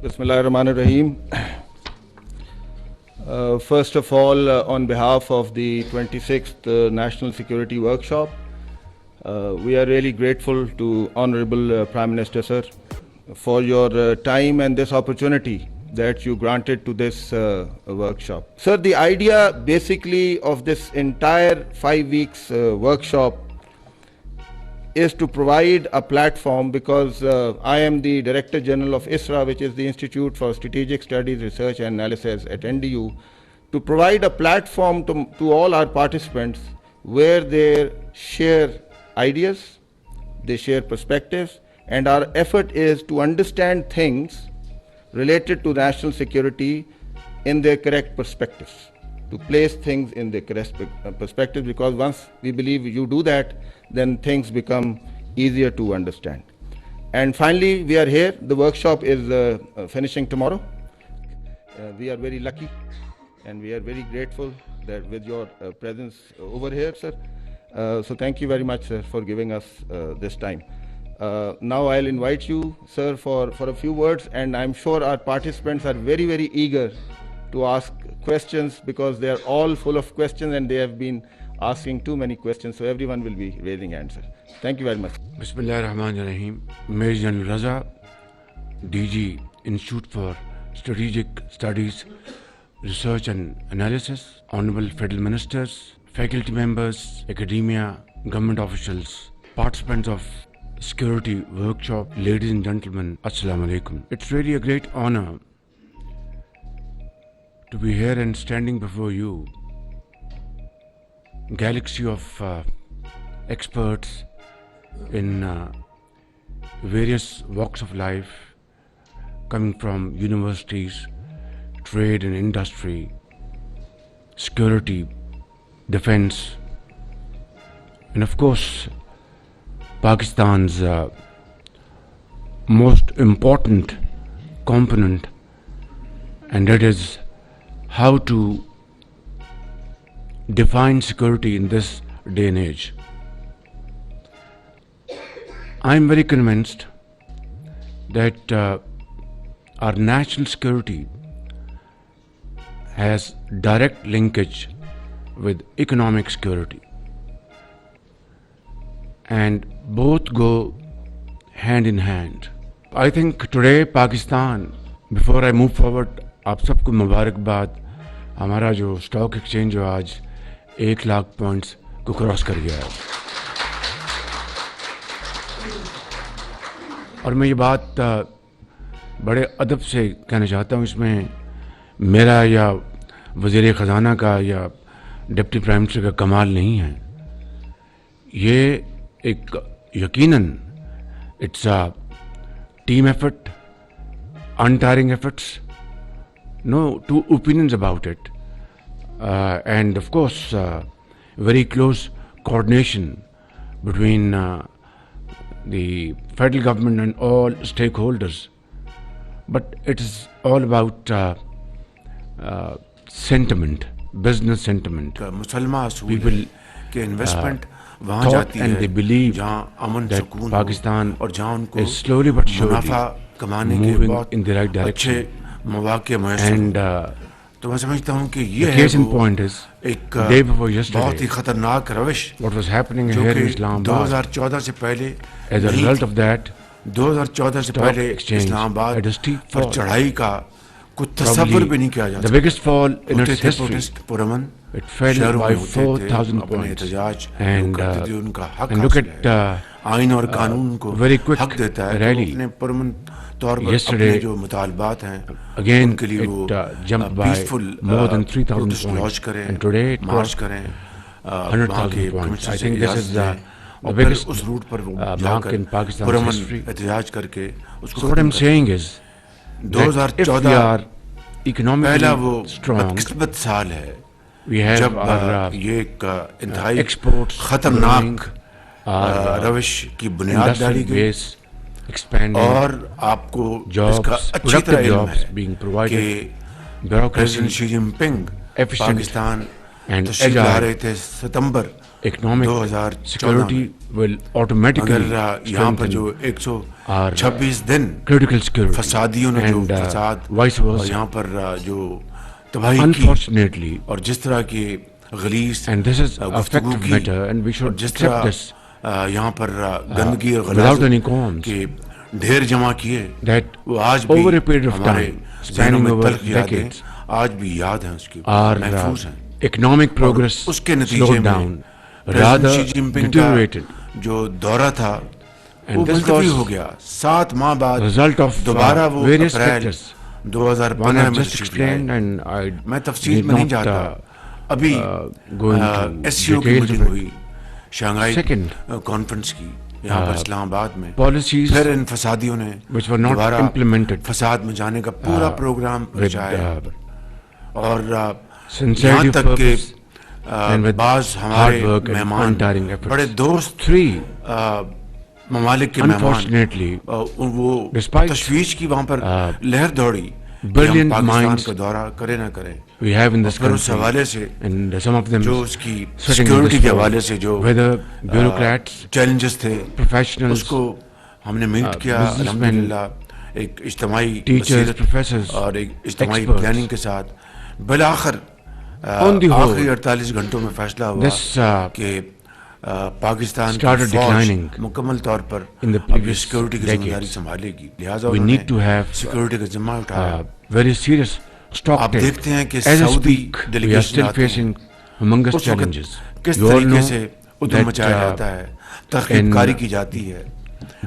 Bismillahirrahmanirrahim. First of all, on behalf of the 26th National Security Workshop, we are really grateful to Honorable Prime Minister, sir, for your time and this opportunity that you granted to this workshop. Sir, the idea basically of this entire 5 weeks workshop is to provide a platform, because I am the Director General of ISRA, which is the Institute for Strategic Studies, Research and Analysis at NDU, to provide a platform to all our participants where they share ideas, they share perspectives, and our effort is to understand things related to national security in their correct perspectives, to place things in their correct perspectives, because once we believe you do that, then things become easier to understand. And finally, we are here. The workshop is finishing tomorrow. We are very lucky and we are very grateful that with your presence over here, sir. So thank you very much, sir, for giving us this time. Now I'll invite you, sir, for a few words, and I'm sure our participants are very, very eager to ask questions, because they are all full of questions and they have been asking too many questions, so everyone will be raising hands, sir. Thank you very much. Bismillahirrahmanirrahim. Major General Raza, DG, Institute for Strategic Studies, Research and Analysis, Honorable Federal Ministers, faculty members, academia, government officials, participants of Security Workshop, ladies and gentlemen, Assalamu alaikum. It's really a great honor to be here and standing before you, galaxy of experts in various walks of life, coming from universities, trade and industry, security, defense, and of course Pakistan's most important component, and that is how to define security in this day and age. I am very convinced that our national security has direct linkage with economic security, and both go hand in hand. I think today Pakistan, before I move forward, آپ سب کو مبارکباد. ہمارا جو stock exchange جو آج 1,00,000 points کو cross کر گیا ہے، اور میں یہ بات بڑے ادب سے کہنا چاہتا ہوں، اس میں میرا یا وزیر خزانہ کا یا ڈپٹی پرائم منسٹر کا کمال نہیں ہے. یہ ایک یقیناً it's a team effort, untiring efforts, no two opinions about it, and of course very close coordination between the federal government and all stakeholders. But it is all about sentiment, business sentiment. People وہاں جاتی ہے جہاں امن سکون اور جہاں ان کو منافع کمانے کے بہت اچھے مواقع میسر. تو میں سمجھتا ہوں کہ یہ ہے ایک بہت ہی خطرناک روش جو کہ 2014 سے پہلے 2014 سے پہلے اسلام آباد پر چڑھائی کا کوئی تصور بھی نہیں کیا جاتا. ہوتے تھے پروٹیسٹ پرامن، شہروں میں ہوتے تھے، اپنے احتجاج کرتے تھے. ان کا حق آئین اور قانون کو حق دیتا ہے، تو اپنے پرامن طور پر اپنے جو مطالبات ہیں ان کے لیے وہ پیسفل پروٹیسٹ لانچ کریں، مارچ کریں، وہاں کے پرمیشن سے اجازت دیں، اور پھر اس روٹ پر وہ جا کر پرامن احتجاج کر کے اس کو ختم کریں. 2014 پہلا وہ بدقسمت سال ہے جب یہ ایک انتہائی خطرناک روش کی بنیاد ڈالی گئی، اور آپ کو اس کا اچھی طرح علم ہے کہ پریزیڈنٹ شی جن پنگ پاکستان تشریف لا رہے تھے ستمبر economic security will automatically strengthen جو our 126 دن critical security. فسادیوں نے جو And فساد vice اور versa. یہاں پر جو تباہی کی Unfortunately, اور جس طرح کی غلیظ and this is a گفتگو fact of کی matter, and we اور should جس accept طرح this یہاں پر گندگی اور without any غلاظت qualms, کے ڈھیر جمع کیے that وہ آج بھی over a period of ہمارے time, ذہنوں spanning میں over تلخ یادیں decades, آج بھی یاد ہیں اس کی our محفوظ ہیں economic progress اس کے نتیجے slowed میں down, پریزیڈنٹ rather شی جن پنگ کا deteriorated. جو دورہ تھا And وہ this ملتوی was ہو گیا 7 ماہ بعد result of دوبارہ وہ various April factors. 2015 One I've میں just تشریف لائے. explained, and I میں تفصیل need میں نہیں not جاتا. ابھی go into ایس سی او کی details میٹنگ of it. ہوئی شنگھائی Second, کانفرنس کی یہاں پر اسلام آباد میں. policies پھر ان فسادیوں نے which were not دوبارہ implemented فساد میں جانے کا پورا پروگرام with رچایا اور sincerity یہاں of تک کہ purpose and with بعض hard ہمارے work and مہمان untiring efforts. بڑے دوست 3, ممالک کے مہمان unfortunately, وہ despite تشویش کی وہاں پر لہر دوڑی کہ ہم brilliant پاکستان minds کا دورہ کرے نہ کریں we have in this پھر اس country, حوالے سے and some of them جو اس کی sitting in سیکورٹی this کے forum, حوالے سے جو whether bureaucrats, چیلنجز تھے اس professionals, کو ہم نے میٹ کیا businessmen, الحمدللہ ایک اجتماعی teachers, بصیرت professors, اور ایک اجتماعی experts. پلاننگ کے ساتھ بالآخر On the whole, آخری 48 گھنٹوں میں فیصلہ ہوا this کہ پاکستان کی started فوج declining مکمل طور پر in the اپنی previous سیکورٹی کی ذمہ داری decades. سنبھالے گی لہٰذا We انہوں need to نے have سیکورٹی کا ذمہ اٹھایا. very serious stock آپ take. دیکھتے ہیں کہ As I Saudi speak, we are delegation still آتے ہیں facing humongous اس وقت challenges. کس You all طریقے know سے ادھم that, مچایا جاتا ہے ترغیب in کاری کی جاتی ہے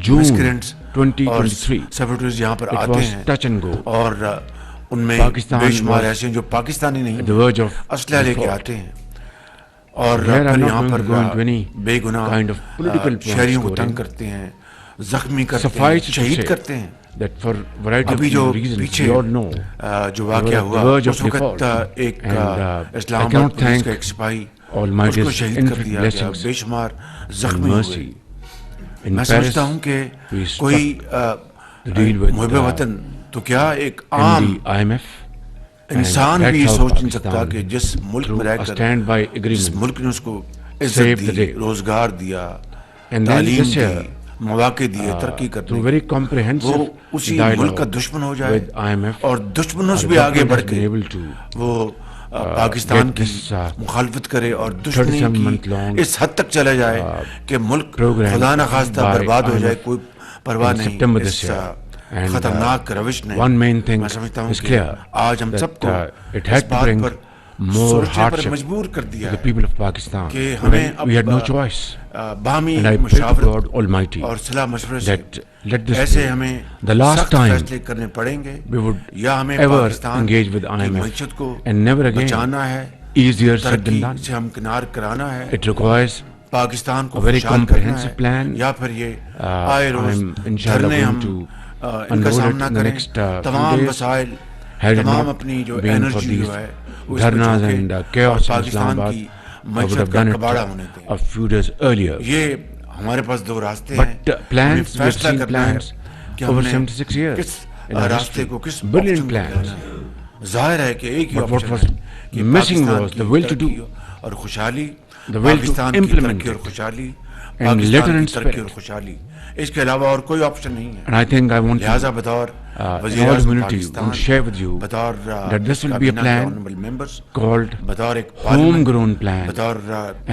June مسکرینٹس اور 2023, سیپریٹریز یہاں پر it آتے was ہیں touch and go. اور ان میں Pakistan بے شمار was ایسے ہیں جو پاکستانی نہیں at the verge of اسلحہ لے کے default. آتے ہیں اور Here I'm پھر not یہاں going per to go into any بے گناہ kind of political point شہریوں کو scoring. تنگ کرتے ہیں زخمی کرتے ہیں Suffice it to شہید say کرتے ہیں. that for variety ابھی of جو reasons پیچھے we all know, جو واقعہ at the ہوا verge of اس وقت default. ایک And, اسلام I آباد cannot پولیس thank کا ایک سپاہی Almighty's اس کو شہید کر infinite دیا گیا blessings بے شمار and زخمی ہوئے. mercy. In میں Paris, سمجھتا ہوں کہ we کوئی struck the deal with محب وطن تو کیا ایک in عام the IMF, انسان and بھی that's how سوچ نہیں سکتا Pakistan, کہ جس ملک میں through رہ a کر standby جس agreement, ملک نے اس کو saved عزت the دی day. روزگار دیا And then تعلیم this دی year, مواقع دیے ترقی through کرنے very کی. comprehensive وہ اسی ملک کا dialogue دشمن ہو جائے with IMF, اور دشمنوں سے our بھی آگے government بڑھ has کے been able to وہ پاکستان get کی this, مخالفت کرے اور دشمنی 37 کی month long, اس حد تک چلا جائے کہ ملک program خدا نخواستہ by برباد ہو جائے IMF کوئی پرواہ in نہیں. September us this year. And, خطرناک روش نے one main thing میں سمجھتا ہوں is کہ clear, آج ہم سب that, کو it اس had to بات bring پر more سوچنے پر hardship مجبور کر دیا to the ہے people of Pakistan. کہ ہمیں We had no choice. باہمی And I pray to مشاورت God Almighty اور صلاح مشورے سے that let this ایسے be ہمیں the last سخت time فیصلے کرنے پڑیں گے we would یا ہمیں ever پاکستان engage with کی IMF, معیشت کو and never again بچانا ہے easier said than ترقی done. سے ہم کنار کرانا ہے It requires پاکستان کو a very خوشحال کرنا comprehensive ہے plan. یا پھر یہ آئے روز I'm inshallah دھرنے going ہم to ان کا unroll it سامنا in the کریں next few تمام days. وسائل Had it تمام not اپنی جو been for انرجی these جو ہے وہ اس پہ dharnas جھونکیں and اور chaos in پاکستان Islamabad, کی I would معیشت have کا done کباڑہ it ہونے دیں. a few days earlier. یہ ہمارے پاس دو راستے ہیں. But plans, ہمیں we have فیصلہ seen کرنا ہے plans کہ ہم over نے 76 years کس in our راستے history. کو کس Brilliant option کو plans. لینا ہے. ظاہر ہے کہ ایک ہی But what آپشن was ہے کہ missing پاکستان was کی the will to do, ترقی اور خوشحالی the will to پاکستان کی implement ترقی اور it, خوشحالی and پاکستان letter کی and ترقی اور spirit. خوشحالی اس کے علاوہ اور کوئی آپشن نہیں ہے. And I think I want لہٰذا to, بطور in وزیر all Azam humility, Pakistan want to share with you بطور that this will be a کابینہ کے plan honorable members called بطور ایک پارلیمنٹ homegrown plan. بطور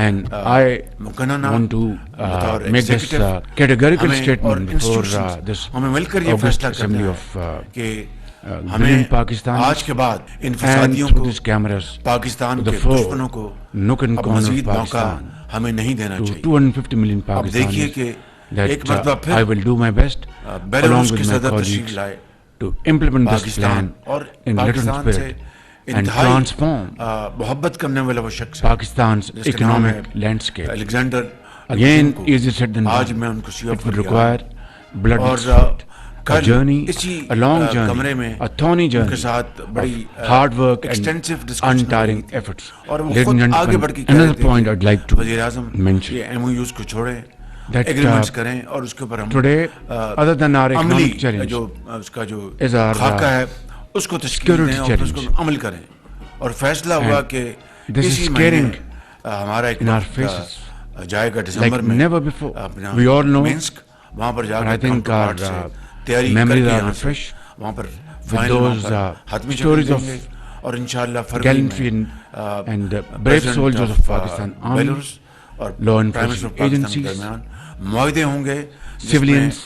And I مقننہ want to بطور make this executive categorical ہمیں اور statement before institutions this ہمیں مل کر یہ August فیصلہ Assembly کرنا of ہے کہ hمیں ہمیں پاکستان آج کے بعد ان and فسادیوں through کو these cameras پاکستان to کے the four دشمنوں کو nook and اب corner of مزید موقع Pakistan, ہمیں نہیں دینا to چاہیے. 250 million اب دیکھیے Pakistanis, کہ that ایک مرتبہ I پھر will do my best along Belarus کے with my صدر تشریف colleagues لائے to implement this Pakistan plan اور in letter and پاکستان سے spirit and انتہائی transform محبت کرنے والا وہ شخص ہے Pakistan's جس کا نام ہے economic landscape. الیگزینڈر Again, کو easier said than آج done. میں ان کو سی It would require blood اور and sweat, a کل journey, اسی a long کمرے journey, میں a thorny ان کے journey ساتھ بڑی of hard work and extensive discussion untiring ہوئی تھی. efforts. اور وہ Ladies خود and آگے بڑھ کے gentlemen, کہہ رہے another تھے point I'd like to وزیر اعظم mention, یہ ایم او یوز کو چھوڑیں that ایگریمنٹس کریں اور اس کے اوپر ہم today, other than our عملی economic challenge, جو اس کا جو is our خاکہ ہے اس کو تشکیل security دیں اور پھر اس کو challenge. عمل کریں. اور فیصلہ ہوا کہ this اسی is مہینے scaring ہمارا ایک in our وقت faces. جائے گا like دسمبر میں never before. اپنا We all know, مینسک، وہاں پر جا and I کر think our تیاری کر memories کے are یہاں سے refreshed وہاں پر with فائنل those حتمی stories دیں of گے، اور انشاءاللہ فروری gallantry میں and brave soldiers of Pakistan Army, بیلروس اور law prime minister enforcement Pakistan کے agencies, درمیان معاہدے ہوں گے، civilians,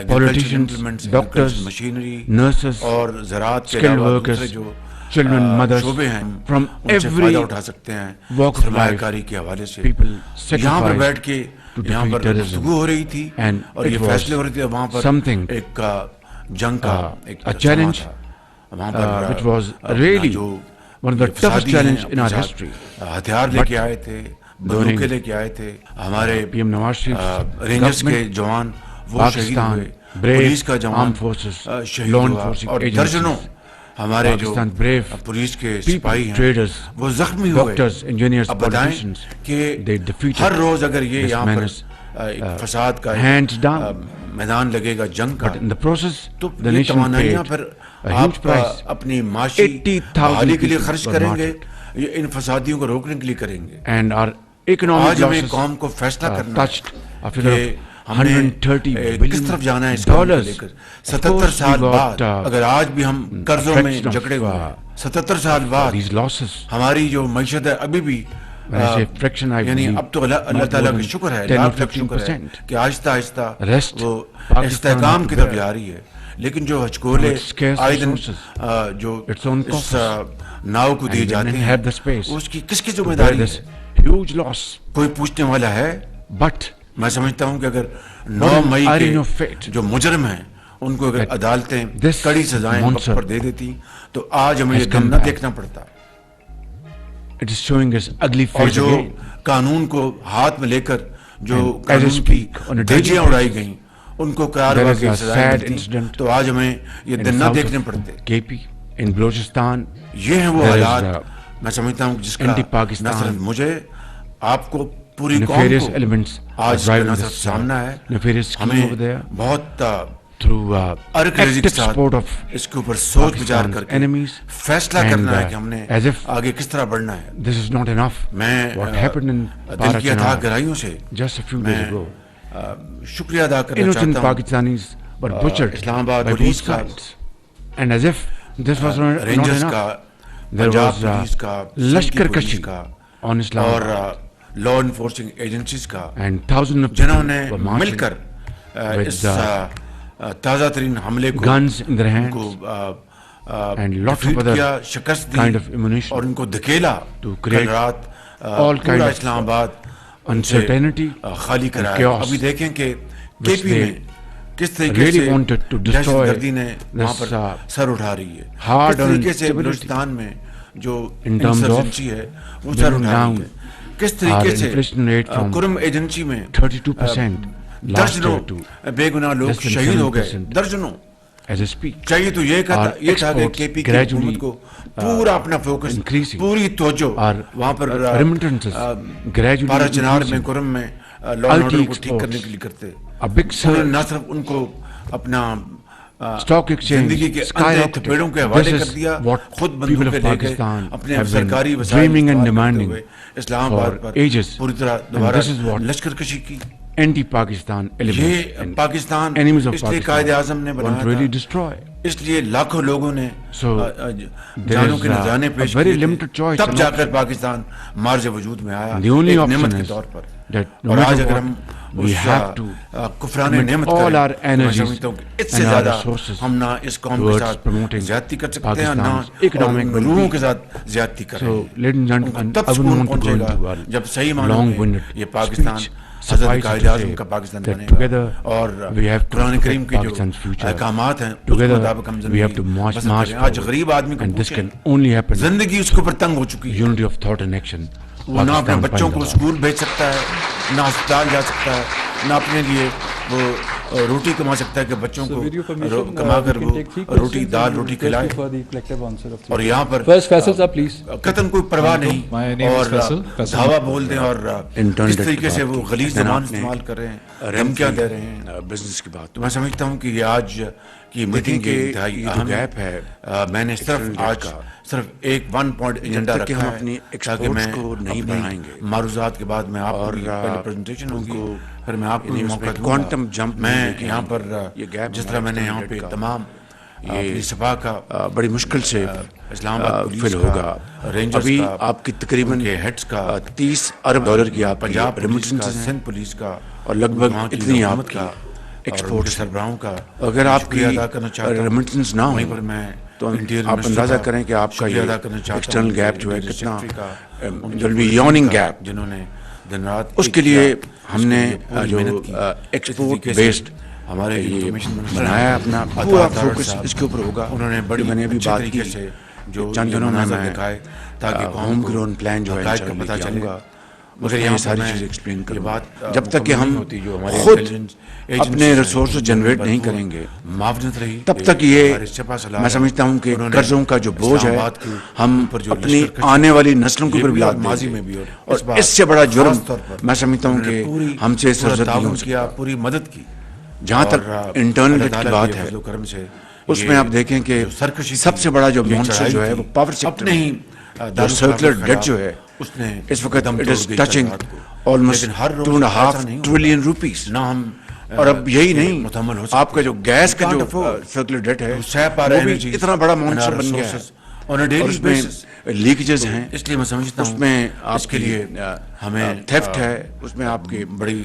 politicians, doctors, machinery nurses, اور زراعت کے skilled علاوہ workers, دوسرے جو children, mothers, شعبے ہیں from ان سے every فائدہ اٹھا سکتے ہیں walk of سرمایہ life. کاری کے حوالے سے. People یہاں پر بیٹھ sacrificed کے to یہاں پر defeat terrorism. گفتگو ہو رہی تھی And اور it یہ was فیصلے ہو رہے تھے. وہاں پر something, ایک جنگ کا ایک a سما challenge, تھا. وہاں پر which was اپنا really جو one of the toughest فسادی ہیں challenges in اپنے our ساتھ history. ہتھیار لے کے آئے تھے، بندوقیں لے کے آئے تھے. ہمارے PM Nawaz Sharif's رینجرز کے government, جوان وہ شہید Pakistan, ہوئے، brave پولیس کا جوان armed forces, شہید law ہوا، enforcing اور agencies, درجنوں ہمارے جو Pakistan brave پولیس کے people, سپاہی ہیں traders, وہ زخمی ہوئے. doctors, engineers, اب بتائیں politicians, کہ they defeated ہر روز اگر یہ this یہاں پر menace, ایک فساد کا hands down. میدان لگے گا جنگ کا، But in the process, تو the یہ nation توانائیاں paid پھر a huge آپ price. اپنی معاشی 80,000 بحالی کے لیے people خرچ were کریں گے، martyred. یہ ان فسادیوں کو روکنے کے لیے کریں گے. And our economic آج ہمیں losses قوم کو فیصلہ کرنا touched a figure کہ of ہم نے $130 کس طرف جانا ہے اس billion. کام کو لے کر. 77 سال بعد اگر آج بھی ہم قرضوں میں fraction of, جکڑے ہوئے ہیں، 77 سال بعد these losses, ہماری جو معیشت ہے ابھی بھی when I say fraction, I یعنی believe اب تو اللہ تعالیٰ کا شکر ہے، 10 or لاکھ لاکھ شکر ہے 15% کہ آہستہ آہستہ rest وہ Pakistan استحکام has کی to طرف bear. جا رہی ہے. لیکن جو ہچکولے With scarce آئے دن resources, جو its own اس coffers, ناؤ کو دیے and جاتے didn't ہیں، have the space اس کی کس کی ذمہ to bear داری this ہے؟ huge loss. کوئی پوچھنے والا ہے؟ But میں سمجھتا ہوں کہ اگر 9 What is May irony of کے fate? جو مجرم ہیں ان کو اگر عدالتیں this کڑی سزائیں وقت monster پر دے دیتی تو آج ہمیں یہ has دن come نہ back. دیکھنا پڑتا. it is showing us ugly اور face جو again. قانون کو ہاتھ میں لے کر جو And as I قانون کی speak, on a daily دھجیاں basis, اڑائی گئیں ان کو قرار There ہوا is کہ a سزائیں sad ملتی incident تو آج ہمیں یہ in دن نہ south دیکھنے of پڑتے. KP in Balochistan. یہ ہیں وہ There is, حالات میں سمجھتا ہوں جس کا anti-Pakistan, نہ صرف مجھے آپ کو پوری قوم nefarious کو elements آج are اس کا driving نہ صرف this سامنا ہے، nefarious scheme ہمیں over there بہت through ارکریزی کے active ساتھ support of اس کے اوپر سوچ بچار Pakistan's کر کے enemies, فیصلہ and, کرنا ہے کہ ہم نے as if آگے کس طرح بڑھنا ہے. this is not enough. میں What happened in دل کی اتھا Parachanar گہرائیوں سے just a few میں days ago, شکریہ ادا کرنا innocent چاہتا ہوں. Pakistanis were butchered اسلام آباد by both پولیس کا، sides. And as if this was not rangers enough, کا، there پنجاب was پولیس کا، لشکر پولیس کشی کا on Islam اور لا انفورسنگ ایجنسیز کا، and thousands of جنہوں people نے were مل marching کر with اس تازہ ترین حملے کو guns in their hands کو and lots of defeat other کیا، شکست دی kind of ammunition اور ان کو دھکیلا to کل create رات all kind پورا of اسلام آباد ان سے uncertainty خالی and کرایا. chaos ابھی دیکھیں کہ کے which پی they میں کس طریقے really سے wanted to دہشت destroy گردی نے وہاں this, پر سر اٹھا رہی ہے. hard کس on طریقے سے instability بلوچستان میں جو in terms of انسرجنسی ہے وہ سر bringing اٹھا رہی down ہے. کس طریقے our سے inflation rate from کرم ایجنسی میں 32% last درجنوں year to بے گناہ لوگ less than شہید ہو گئے. 7%. درجنوں as I speak. چاہیے تو یہ Our یہ تھا کہ exports کے پی کی gradually, حکومت کو پورا اپنا فوکس، increasing. پوری توجہ Our وہاں پر remittances gradually پارا چنار میں increasing. کرم میں لا اینڈ آرڈر IT کو ٹھیک exports, کرنے کے لیے کرتے. a big انہوں نے surge, نہ صرف ان کو اپنا stock exchange زندگی کے اندھے skyrocketed. تھپیڑوں کے حوالے This کر is دیا، what خود people بندوقیں of لے گئے، Pakistan اپنے have been سرکاری وسائل dreaming and استعمال کرتے demanding ہوئے اسلام آباد for پر ages. پوری طرح And دوبارہ this is what لشکر کشی کی. anti-Pakistan elements یہ and پاکستان enemies of اس لیے قائد Pakistan اعظم نے want to بنایا really تھا، destroy. اس لیے لاکھوں لوگوں نے So, جانوں کے there is نذرانے a پیش very کیے limited تھے، choice تب and جا option. کر پاکستان مارج وجود میں آیا The only ایک option نعمت کے is طور پر. that no اور آج matter اگر what, ہم we us have to کفران commit نعمت all کریں our تو میں energies سمجھتا ہوں کہ اس سے and our زیادہ resources ہم نہ اس قوم کے towards ساتھ promoting زیادتی کر سکتے ہیں، نہ Pakistan's economic اور لوگوں well-being. کے ساتھ زیادتی کر رہے So, ہیں. ladies and ان کو gentlemen, تب I wouldn't سکون want to go پہنچے into گا our جب صحیح معنوں میں long-winded یہ پاکستان speech. حضرت Suffice it Quaid to Azam say کا پاکستان that بنے گا. together اور we have to Quran cream protect کے جو Pakistan's future. احکامات ہیں اس Together کے مطابق ہم we have to زندگی march بسر کریں. آج غریب آدمی کو and this پوچھیں، can only happen زندگی اس کے اوپر تنگ ہو چکی ہے، unity of thought and action. وہ نہ اپنے Pakistan بچوں کو Pindaba. اسکول بھیج سکتا ہے، نہ اسپتال جا سکتا ہے، نہ اپنے لیے وہ روٹی کما سکتا ہے کہ بچوں کو کما کر وہ روٹی دال روٹی کھلائے. اور یہاں پر قطن کوئی پرواہ نہیں اور دھاوا بول دیں اور کس طریقے سے وہ غلیظ زبان استعمال کر رہے ہیں، دھمکیاں دے رہے ہیں. بزنس کی بات. تو میں سمجھتا ہوں کہ یہ آج کی میٹنگ کے انتہائی اہم گیپ ہے. میں نے صرف ایک 1 پوائنٹ ایجنڈا رکھا ہے اپنی تاکہ میں کو نہیں بڑھائیں گے. معروضات کے بعد میں آپ کو پہلے پریزنٹیشن ہوگی، پھر میں آپ کو موقع دوں گا. کوانٹم جمپ میں یہاں پر جس طرح میں نے یہاں پہ تمام یہ سپاہ کا بڑی مشکل سے اسلام آباد فل ہوگا. ابھی آپ کی تقریباً ہیڈز کا $30 ارب کی آپ پنجاب پولیس کا، ریمیٹنس سندھ پولیس کا اور لگ بھگ اتنی آپ کا ایکسپورٹ سربراہوں کا. اگر آپ کی ادا کرنا چاہتا ہوں ریمیٹنس نہ ہو وہیں پر میں تو آپ اندازہ کریں کہ آپ کا یہ ایکسٹرنل گیپ جو ہے کتنا یوننگ گیپ. جنہوں نے دن رات اس کے لیے ہم نے جو ایکسپورٹ بیسڈ ہمارے یہ بنایا اپنا پورا فوکس اس کے اوپر ہوگا. انہوں نے بڑی میں نے ابھی بات کی سے جو چند دنوں میں دکھائے تاکہ ہوم گرون پلان جو ہے پتہ چلے گا. مگر یہ ساری چیزیں ایکسپلین کروں گا. جب تک کہ ہم خود اپنے ریسورسز جنریٹ نہیں کریں گے معاونت رہی تب تک یہ میں سمجھتا ہوں کہ قرضوں کا جو بوجھ ہے ہم اپنی آنے والی نسلوں کے اوپر لاد ماضی دیں میں گے. بھی اور اس سے بڑا جرم میں سمجھتا ہوں کہ ہم سے سرزد نہیں ہو کیا، پوری مدد کی. جہاں تک انٹرنل ڈیٹ کی بات ہے اس میں آپ دیکھیں کہ سب سے بڑا جو مونسٹر جو ہے وہ پاور سیکٹر ہی جو سرکولر ڈیٹ جو ہے اس وقت it is touching almost 2.5 trillion rupees. نہ ہم اور اب یہی نہیں، آپ کا جو گیس کا جو سرکولر ڈیٹ ہے وہ بھی اتنا بڑا مونسٹر بن گیا ہے اور اس میں لیکیجز ہیں. اس لیے میں سمجھتا ہوں اس میں اس کے لیے ہمیں تھیفٹ ہے، اس میں آپ کے بڑی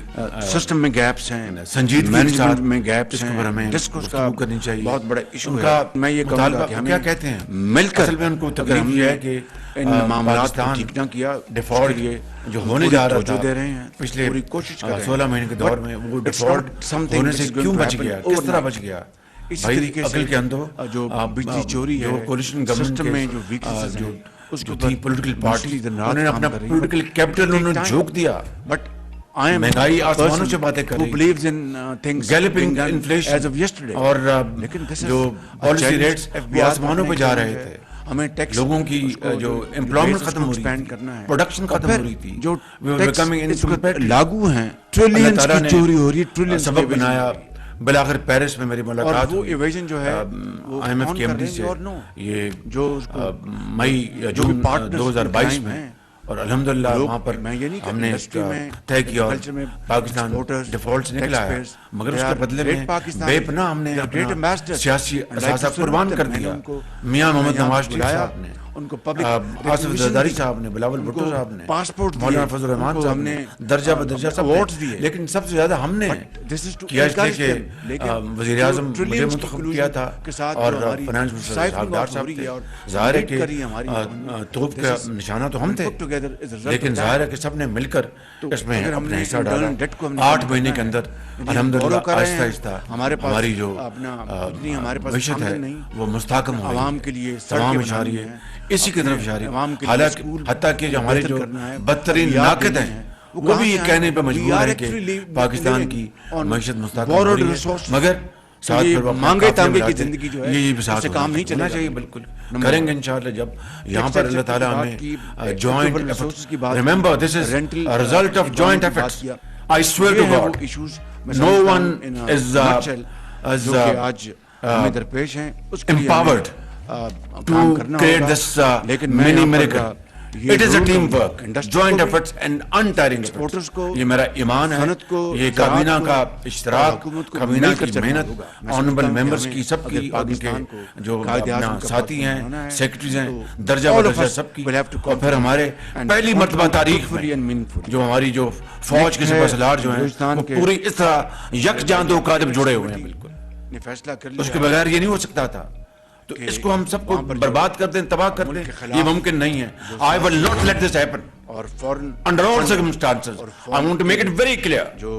سسٹم میں گیپس ہیں، سنجیدگی مینجمنٹ میں گیپس ہیں، ہمیں گفتگو کرنی چاہیے. بہت بڑا ایشو ہے. میں یہ کہوں گا کہ ہمیں کیا کہتے ہیں مل کر اصل میں ان کو تکلیف یہ ہے کہ ان معاملات کو ٹھیک نہ کیا ڈیفالٹ جو ہونے جا رہا تھا دے رہے ہیں پچھلے پوری کوشش کر رہے ہیں 16 مہینے کے دور میں، وہ ڈیفالٹ ہونے سے کیوں بچ گیا، کس طرح بچ گیا. اس طریقے سے کے اندر جو بجلی چوری ہے، کولیشن سسٹم میں جو ویکنیسز ہیں اس جو تھی پولیٹیکل پارٹی، انہوں نے اپنا پولیٹیکل کیپٹل انہوں نے جھونک دیا. بٹ I am مہنگائی آسمانوں سے باتیں کر who رہی، believes in things گیلپنگ being done inflation as of yesterday. اور جو a پالیسی challenge ریٹس وہ آسمانوں پہ جا رہے تھے. ہمیں ٹیکس لوگوں کی جو امپلائمنٹ ختم ہو رہی تھی، پروڈکشن ختم ہو رہی تھی، جو ٹیکس لاگو ہیں ٹریلینز کی چوری ہو رہی ہے، ٹریلینز سبب بنایا. بالآخر پیرس میں میری ملاقات وہ ایویژن جو ہے آئی ایم ایف کے ایم ڈی سے، یہ جو مئی یا جون 2022 میں، اور الحمدللہ وہاں پر ہم نے طے کیا اور پاکستان ڈیفالٹ سے نکلا ہے. مگر اس کے بدلے میں بے پناہ ہم نے سیاسی اثاثہ قربان کر دیا. میاں محمد نواز شریف صاحب نے، ان کو آصف زرداری صاحب نے، بلاول بھٹو صاحب نے، مولانا فضل الرحمان صاحب نے درجہ بدرجہ سب اواردز دیے. لیکن سب سے زیادہ ہم نے کیا اس لیے کہ وزیر اعظم مجھے منتخب کیا تھا اور فائنانس منسٹر اسحاق ڈار صاحب تھے. ظاہر ہے کہ توپ کا نشانہ تو ہم تھے، لیکن ظاہر ہے کہ سب نے مل کر اس میں اپنا حصہ ڈالا. 8 مہینے کے اندر الحمدللہ آہستہ آہستہ ہماری جو معیشت ہے وہ مستحکم ہو عوام کے لیے تمام اشاریے اسی کی طرف اشاریے. حالانکہ حتیٰ کہ جو ہمارے جو بدترین ناقد ہیں وہ بھی یہ کہنے پہ مجبور ہیں کہ پاکستان کی معیشت مستحکم ہو رہی ہے، مگر ساتھ مانگے تانگے کی زندگی جو ہے یہ بھی ساتھ کام نہیں چلنا چاہیے. بالکل کریں گے انشاءاللہ جب یہاں پر اللہ تعالیٰ ہمیں joint remember this is result of joint efforts. I swear to God, no one is empowered to create this mini miracle. It is a teamwork, joint efforts and untiring efforts. یہ میرا ایمان ہے، یہ کابینہ کا اشتراک، کابینہ کی محنت، آنریبل ممبرز کی سب کی، ان کے جو اپنا ساتھی ہیں، سیکرٹریز ہیں، درجہ بدرجہ سب کی، اور پھر ہمارے پہلی مرتبہ تاریخ میں جو ہماری جو فوج کے سپہ سالار جو ہیں وہ پوری اس طرح یکجاں دو کاذب جڑے ہوئے ہیں. بالکل اس کے بغیر یہ نہیں ہو سکتا تھا. تو اس کو ہم سب کو برباد کر دیں، تباہ کر دیں، یہ ممکن نہیں ہے. I will not let this happen under all circumstances. I want to make it very clear. جو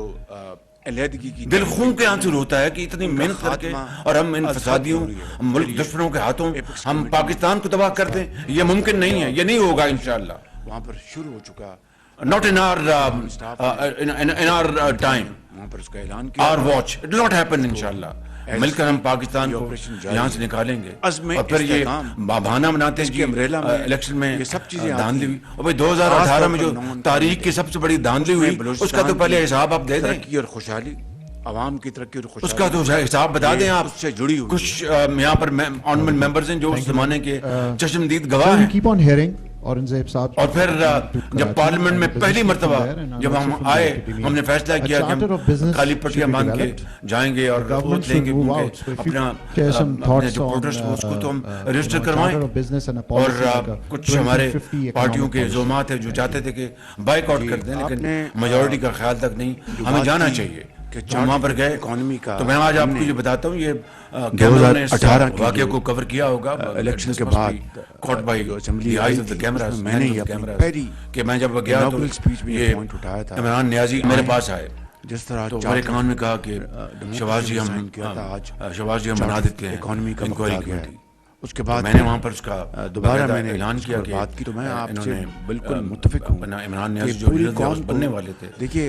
علیحدگی کی دل خون کے آنسو ہوتا ہے کہ اتنی محنت کر کے اور ہم ان فسادیوں، ملک دشمنوں کے ہاتھوں ہم پاکستان کو تباہ کر دیں، یہ ممکن نہیں ہے، یہ نہیں ہوگا انشاءاللہ. وہاں پر شروع ہو چکا، not in our time, وہاں پر اس کا اعلان کیا، our watch. It will not happen انشاءاللہ. مل کر ہم پاکستان کو یہاں سے نکالیں گے. اور پھر یہ بہانہ بناتے ہیں کہ الیکشن میں دھاندلی ہوئی. اور بھائی 2018 میں جو تاریخ کی سب سے بڑی دھاندلی ہوئی اس کا تو پہلے حساب آپ دے دیں. ترقی اور خوشحالی عوام کی ترقی اور خوشحالی اس کا تو حساب بتا دیں آپ. اس سے جڑی ہوئی کچھ یہاں پر آنریبل ممبرز ہیں جو اس زمانے کے چشمدید گواہ ہیں. اور پھر جب پارلیمنٹ میں پہلی مرتبہ جب ہم آئے, ہم نے فیصلہ کیا کہ ہم خالی پٹیاں باندھ کے جائیں گے اور ووٹ لیں گے, اپنا جو پروٹیسٹ اس کو تو ہم رجسٹر کروائیں. اور کچھ ہمارے پارٹیوں کے زعمات ہیں جو چاہتے تھے کہ بائیک آؤٹ کر دیں, لیکن میجورٹی کا خیال تک نہیں, ہمیں جانا چاہیے. ہم وہاں پر گئے. اکانومی کا تو میں آج آپ کو یہ بتاتا ہوں, یہ 2018 کے واقعے کو کور کیا ہوگا الیکشن کے بعد caught by the eyes of the cameras, میں نے کہ میں جب گیا تو یہ عمران نیازی میرے پاس آئے, جس طرح تو میرے کان میں کہا کہ شہباز جی ہم بنا دیتے ہیں اکانومی کا انکوائری مقابلہ کمیٹی. اس کے بعد میں نے وہاں پر اس کا دوبارہ میں نے اعلان کیا کہ بات کی, تو میں آپ انہوں سے نے بالکل متفق ہوں. عمران نیازی جو پوری لیڈر قوم بننے والے تھے, دیکھیے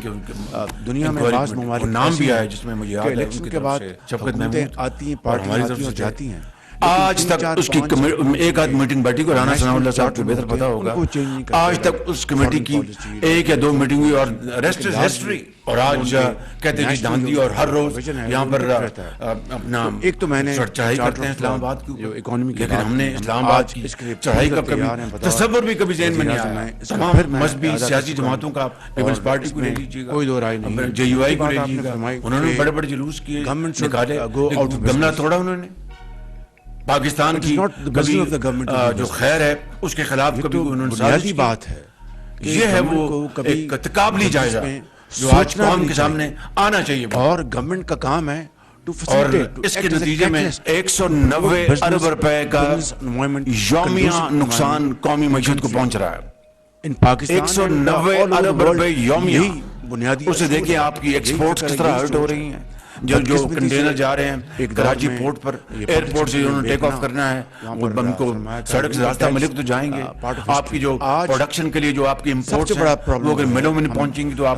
دنیا میں بعض ممالک نام بھی آیا جس میں مجھے یاد ہے الیکشن کے بعد حکومتیں آتی ہیں, پارٹیاں آتی ہیں اور جاتی ہیں. آج تک اس کی ایک آدھ میٹنگ بیٹھی کو رانا ثناء اللہ صاحب کو بہتر پتا ہوگا, آج تک اس کمیٹی کی 1 یا 2 میٹنگ ہوئی اور ریسٹ از ہسٹری. اور آج کہتے ہیں داندھی اور ہر روز یہاں پر اپنا ایک تو میں نے چڑھائی کرتے ہیں اسلام آباد کی, جو اکانومی کی, لیکن ہم نے اسلام آباد کی چڑھائی کا کبھی تصور بھی کبھی ذہن میں نہیں آیا. تمام مذہبی سیاسی جماعتوں کا, پیپلز پارٹی کو لے لیجیے گا, کوئی دو رائے نہیں, جے یو آئی کو لے لیجیے گا, انہوں نے بڑے بڑے جلوس کیے نکالے, گملہ توڑا انہوں نے. پاکستان کی جو خیر ہے اس کے خلاف کبھی انہوں نے بنیادی بات ہے, یہ ہے وہ ایک تقابلی جائزہ جو آج قوم کے سامنے آنا چاہیے. اور گورنمنٹ کا کام ہے اور اس کے نتیجے میں 190 ارب روپے کا یومیہ نقصان قومی معیشت کو پہنچ رہا ہے. 190 ارب روپے یومیہ. بنیادی اسے دیکھیں آپ کی ایکسپورٹس کس طرح ہرٹ ہو رہی ہیں. جو کنٹینر جا رہے ہیں کراچی پورٹ پر, ایئرپورٹ سے انہوں نے ٹیک آف کرنا ہے, ان کو سڑک سے راستہ ملے تو جائیں گے. آپ کی جو پروڈکشن کے لیے جو آپ کی امپورٹس ہیں وہ اگر ملوں میں نہیں پہنچیں گی تو آپ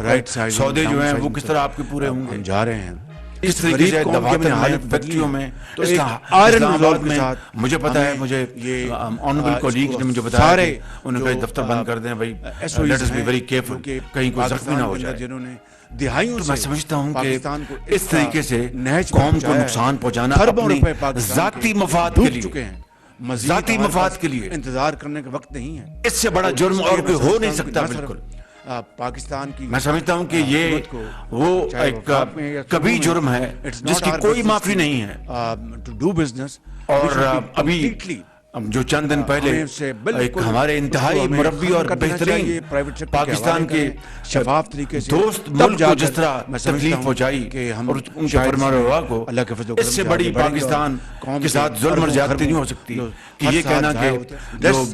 سودے جو ہیں وہ کس طرح آپ کے پورے ہوں گے. جا رہے ہیں اس طریقے سے دفاتر میں, فیکٹریوں میں, اسلام آباد میں. مجھے پتا ہے, مجھے آنریبل کولیگز نے مجھے بتایا کہ انہوں نے دفتر بند کر دیں بھائی, let us be very careful, کہیں کوئی زخمی نہ ہو جائے. دہائیوں تو میں سمجھتا ہوں کہ اس طریقے سے قوم کو نقصان پہنچانا اپنے ذاتی مفاد کے لیے, ذاتی مفاد کے لیے انتظار کرنے کا وقت نہیں ہے. اس سے بڑا جرم اور کوئی ہو نہیں سکتا. بالکل پاکستان کی میں سمجھتا ہوں کہ یہ وہ ایک کبھی جرم ہے جس کی کوئی معافی نہیں ہے. To do business. اور ابھی جو چند دن پہلے ایک ہمارے انتہائی مربی اور بہترین پاکستان کے شفاف طریقے سے دوست ملک کو جس طرح تکلیف پہنچائی اور ان کے فرمانروا کو, اس سے بڑی پاکستان کے ساتھ ظلم اور زیادتی نہیں ہو سکتی کہ یہ کہنا کہ جو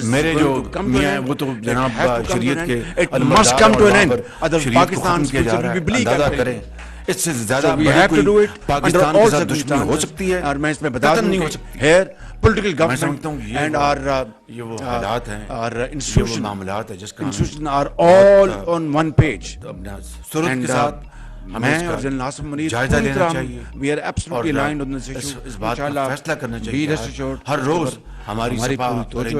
میرے جو میاں ہیں وہ تو جناب شریعت کے پاکستان کیا جا رہا ہے, اندازہ کریں اس سے زیادہ بڑی پاکستان کے ساتھ دشمنی ہو سکتی ہے اور میں اس میں بتا دوں نہیں ہو سکتی. political government and یہ وہ حالات ہیں, our institution معاملات ہیں جس کا institution are all on one page. سرعت کے ساتھ میں اور جنرل ناصر منیر جائزہ لینا چاہیے, we are absolutely aligned on this issue. اس بات کا فیصلہ کرنا چاہیے. ہر روز ہماری صفحہ اور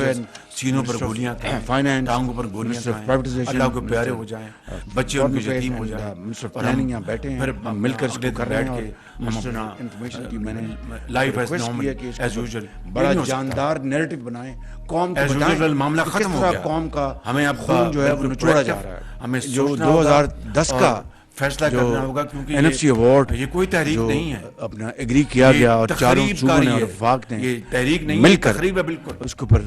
سینوں پر گولیاں کھائیں, ٹانگوں پر گولیاں کھائیں, اللہ کو پیارے ہو جائیں, بچے ان کے یتیم ہو جائیں. پلاننگ بیٹھے ہیں, پھر مل کر اس کو کر رہے ہیں. ہم اپنا انفارمیشن کی میں نے life as normal as usual بڑا جاندار نیریٹو بنائیں, قوم کو بتائیں معاملہ ختم ہو گیا. قوم کا ہمیں اب خون جو ہے وہ نچوڑا جا رہا ہے. ہمیں جو 2010 کا فیصلہ کرنا ہوگا کیونکہ NFC ایوارڈ یہ کوئی تحریک نہیں ہے, اپنا ایگری کیا گیا اور چاروں صوبوں نے اور وفاق نے یہ تحریک نہیں مل کر تقریب ہے. بالکل اس کے اوپر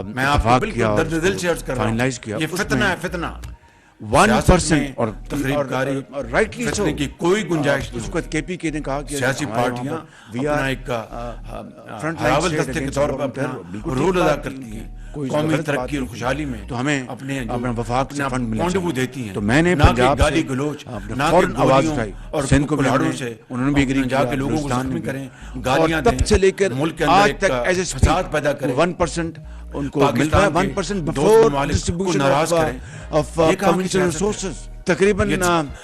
میں آپ کو بالکل درد دل سے عرض کر رہا ہوں, یہ فتنہ ہے, فتنہ 1% اور تقریب کاری رائٹلی سو کی کوئی گنجائش نہیں. اس کو KP نے کہا کہ سیاسی پارٹیاں اپنا ایک ہراول دستے کے طور پر اپنا رول ادا کرتی ہیں قومی ترقی اور خوشحالی میں, تو ہمیں اپنے وفاق سے فنڈ کانٹریبیو دیتی ہیں. تو میں نے پنجاب سے گالی گلوچ فوراً آواز اٹھائی اور سندھ کو پہاڑوں سے انہوں نے بھی ایگری جا کے لوگوں کو زخمی کریں, گالیاں دیں, تب سے لے کر ملک کے آج اندر تک ایک فساد پیدا کریں, 1% ان کو ملتا ہے, 1% before distribution of community resources. تقریباً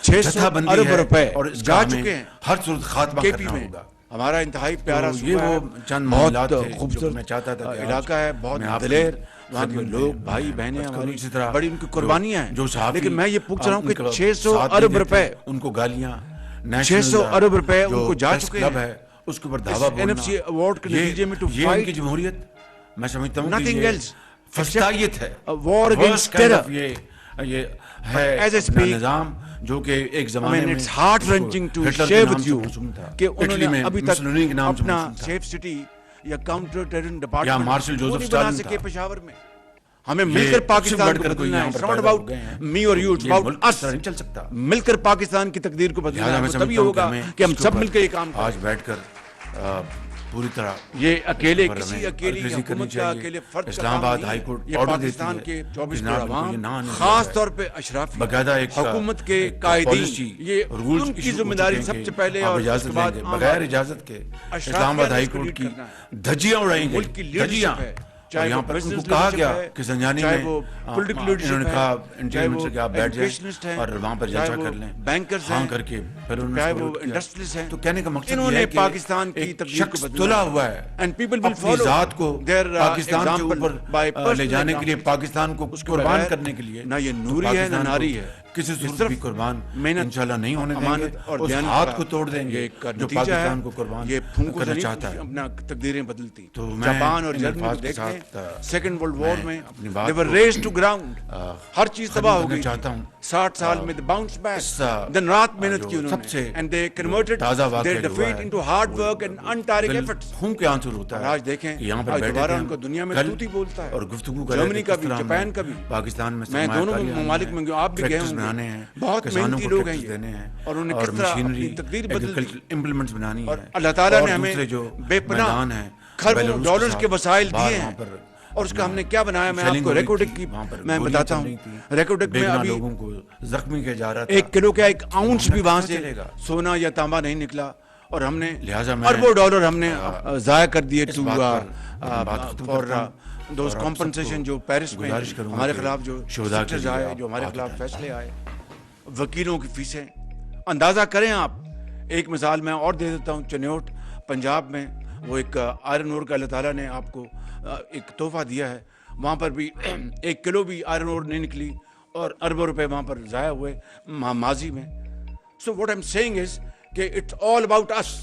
600 ارب روپے جا چکے ہیں ہر صورت خاتمہ کرنا ہوگا. ہمارا انتہائی پیارا یہ وہ چند معاملات تھے خوبصورت میں چاہتا تھا علاقہ ہے, بہت دلیر, وہاں کے لوگ بھائی بہنیں ہماری اسی طرح بڑی ان کی قربانیاں ہیں. جو صحافی لیکن میں یہ پوچھ رہا ہوں کہ 600 ارب روپے ان کو گالیاں 600 ارب روپے ان کو جا چکے کلب ہے اس کے اوپر دھاوا بولنا, NFC ایوارڈ کے نتیجے میں یہ ان کی جمہوریت میں سمجھتا ہوں nothing کہ else فسطائیت ہے, war against terror. یہ ہے As I speak, نظام جو کہ ایک زمانے میں it's heart wrenching to share with you کہ انہوں نے ابھی تک اپنا سیف سٹی یا کاؤنٹر ٹیررزم ڈپارٹمنٹ مارشل جوزف نہیں بنا سکے پشاور میں. ہمیں مل کر پاکستان کو بدلنا ہے. It's not about me or you, it's about us. نہیں چل سکتا, مل کر پاکستان کی تقدیر کو بدلنا ہے. تبھی ہوگا کہ ہم سب مل کے یہ کام کریں. آج بیٹھ کر پوری طرح یہ اکیلے کسی اکیلی حکومت کا اکیلے فرد کا اسلام آباد ہائی کورٹ یہ پاکستان کے 24 کروڑ عوام خاص طور پہ اشرافی حکومت کے قائدین یہ ان کی ذمہ داری سب سے پہلے اور اس کے بعد بغیر اجازت کے اسلام آباد ہائی کورٹ کی دھجیاں اڑائیں گی. ملک کی لیڈرشپ ہے, چاہے یہاں پر ان کو کہا گیا کہ زنجانی میں انہوں نے کہا انٹیلیجنس سے کہ آپ بیٹھ جائیں اور وہاں پر جلسہ کر لیں, بینکرز ہاں ہیں, کر کے پھر انہوں چاہے نے وہ انڈسٹریز ہیں. تو کہنے کا مقصد انہوں یہ نے ہے کہ پاکستان کی تقدیر کو شخص تلا ہوا ہے اپنی ذات کو پاکستان کے اوپر لے جانے کے لیے, پاکستان کو قربان کرنے کے لیے. نہ یہ نوری ہے نہ ناری ہے, کسی صورت بھی قربان انشاءاللہ نہیں ہونے دیں گے, اور اس ہاتھ کو توڑ دیں گے جو پاکستان کو قربان کرنا چاہتا ہے. اپنا تقدیریں بدلتی. تو جاپان اور جرمنی کو دیکھیں, سیکنڈ ورلڈ وار میں they were razed to ground, ہر چیز تباہ ہو گئی. 60 سال میں باؤنس بیک, دن رات محنت کی انہوں نے, and they converted their defeat into hard work and untiring efforts. خون کے آنسر ہوتا ہے. آج دیکھیں یہاں پر دوبارہ ان کو دنیا میں توتی بولتا ہے, اور گفتگو کر جرمنی کا بھی, جاپان کا بھی. پاکستان میں دونوں ممالک میں آپ بھی گئے ہوں گے, بہت محنتی لوگ ہیں یہ, اور انہوں نے کس طرح اپنی تقدیر بدل دی. امپلیمنٹس بنانی ہے, اور اللہ تعالیٰ نے ہمیں بے پناہ کھربوں ڈالرز کے وسائل دیے ہیں, اور اس کا ہم نے کیا بنایا. میں آپ کو ریکارڈنگ کی میں بتاتا ہوں. ریکارڈنگ میں ابھی لوگوں کو زخمی کیا جا رہا تھا, 1 کلو کیا 1 اونس بھی وہاں سے سونا یا تانبا نہیں نکلا, اور ہم نے اربوں ڈالر ہم نے ضائع کر دیے فار دوز کمپنسیشن جو پیرس میں ہمارے خلاف جو سٹرز آئے, جو ہمارے خلاف فیصلے آئے, وکیلوں کی فیسیں. اندازہ کریں آپ. ایک مثال میں اور دے دیتا ہوں. چنیوٹ پنجاب میں وہ ایک آئرن اور کا اللہ تعالیٰ نے آپ کو ایک تحفہ دیا ہے, وہاں پر بھی 1 کلو بھی آئرن اور نہیں نکلی, اور اربوں روپے وہاں پر ضائع ہوئے ماضی میں. So what I am seeing is کہ it's all about us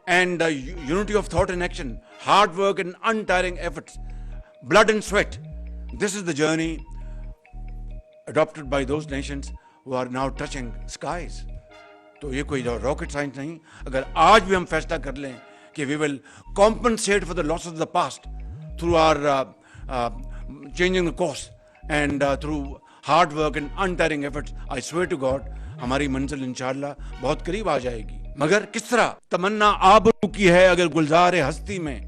and unity of thought and action, hard work and untiring efforts, blood and sweat. This is the journey adopted by those nations who are now touching skies. تو یہ کوئی rocket science نہیں. اگر آج بھی ہم فیصلہ کر لیں کہ we will compensate for the losses of the past through our changing the course and through hard work and untiring efforts, I swear to God ہماری منزل انشاءاللہ بہت قریب آ جائے گی. مگر کس طرح تمنا آبرو کی ہے اگر گلزار ہستی میں,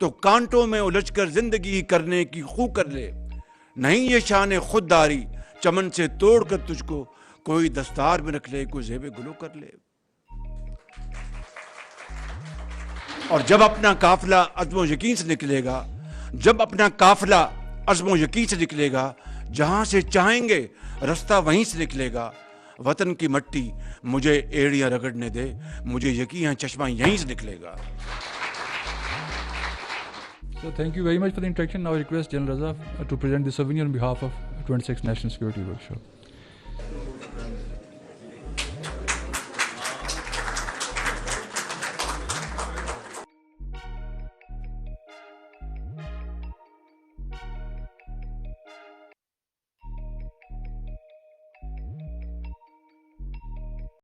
تو کانٹوں میں الجھ کر زندگی کرنے کی خو کر لے. نہیں یہ شان خودداری چمن سے توڑ کر تجھ کو کوئی دستار میں رکھ لے, کوئی زیب گلو کر لے. اور جب اپنا قافلہ عزم و یقین سے نکلے گا, جب اپنا قافلہ عزم و یقین سے نکلے گا, جہاں سے چاہیں گے رستہ وہیں سے نکلے گا. وطن کی مٹی مجھے ایڑیاں رگڑنے دے, مجھے یقین چشمہ یہیں سے نکلے گا. So thank you very much for the interaction. Now I request General Raza to present the souvenir on behalf of 26th National Security Workshop.